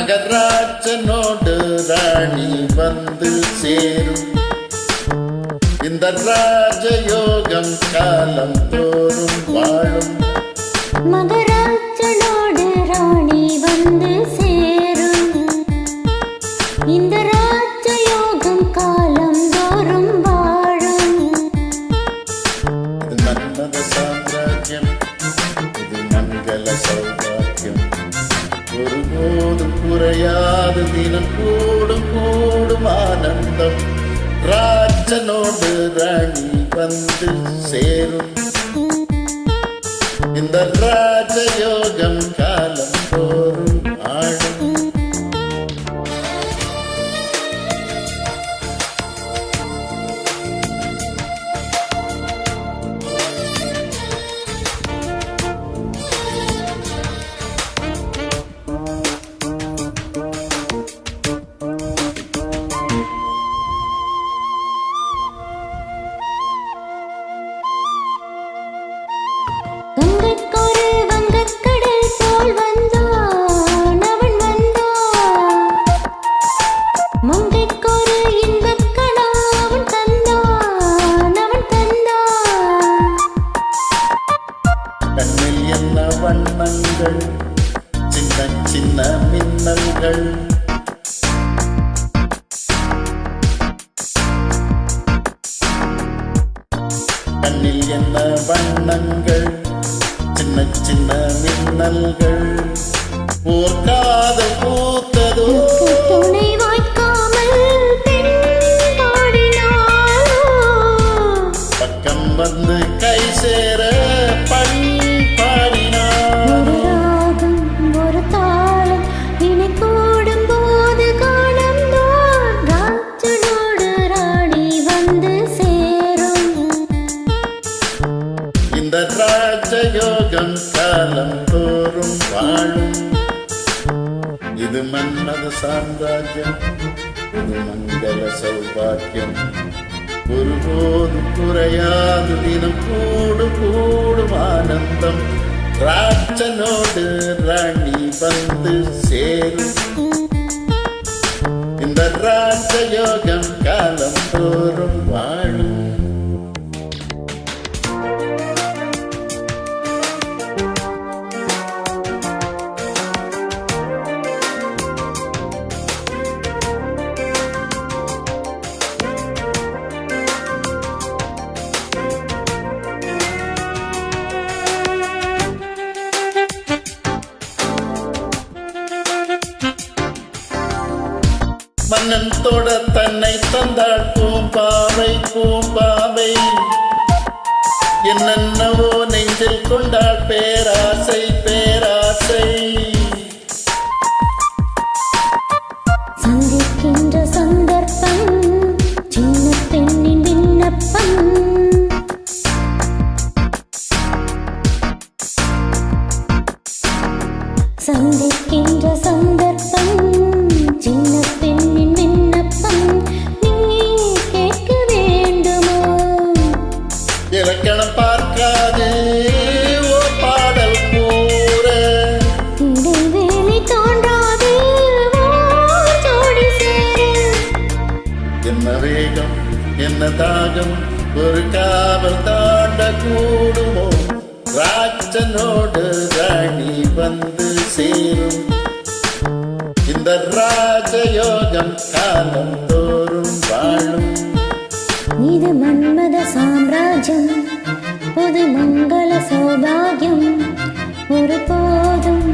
மகராஜனோடு ராணி வந்து சேரும் இந்த ராஜயோகம் காலம் தோறும் வாழும். மகராஜனோடு ராணி வந்து சேரும் இந்த ராஜயோகம் காலம் தோறும் வாழும். இது மன்மத சாம்ராஜ்யம், இது மங்கள சௌபாக்கியம். ஒருபோதும் குறையாது தினம் கூடும் கூடும் ஆனந்தம். ராஜனோடு ராணி வந்து சேரும் இந்த ராஜயோகம் காலம் தோறும் ஆடும். கங்கைக்கொரு வங்கக்கடல் போல் வந்தான் அவன் வந்தான். மங்கைக்கொரு இன்பக்கடா அவன் தந்தான் அவன் தந்தான். கண்ணில் என்ன வண்ணங்கள், சின்ன சின்ன மின்னல்கள். கண்ணில் என்ன வண்ணங்கள், சின்ன சின்ன மின்னல்கள். ஓர் காதல் பூத்ததோ துணை வாய்க்காமல் பெண் பாடினாளோ. பக்கம் வந்து கை சேர பண் பாடினாள். ஒரு ராகம் ஒரு தாளம் இனி கூடும் போது காலம்தான். ராஜனோடு ராணி வந்து சேரும் இந்த ராஜயோகம் காலம் தோறும் வாழும். இது மன்மத சாம்ராஜ்யம், இது மங்கள சௌபாக்கியம். ஒருபோதும் குறையாது தினம் கூடும் கூடும் ஆனந்தம். ராஜனோடு ராணி வந்து சேரும் இந்த ராஜயோகம் காலம் தோறும் வாழும். மன்னன் தொட தன்னை தந்தாள் பூம்பாவை பூம்பாவை. என்னென்னவோ நெஞ்சில் கொண்டாள் பேராசை பேராசை. சந்திக்கின்ற சந்தர்ப்பம் சின்ன பெண்ணின் விண்ணப்பம். சந்திக்கின்ற சந்தர்ப்பம் சின்ன பெண்ணின் விண்ணப்பம். நீ கேட்க வேண்டுமோ? இலக்கணம் பார்க்காது ஓர் பாடல் கூற. இடைவேளை தோன்றாது ஓர் ஜோடி சேர. என்ன வேகம் என்ன தாகம், ஒரு காவல் தாண்ட கூடுமோ. ராஜனோடு ராணி வந்து சேரும் இந்த ராஜயோகம் காலம் தோறும் வாழும். இது மன்மத சாம்ராஜ்யம், புது மங்கள சௌபாகியம். ஒருபோதும்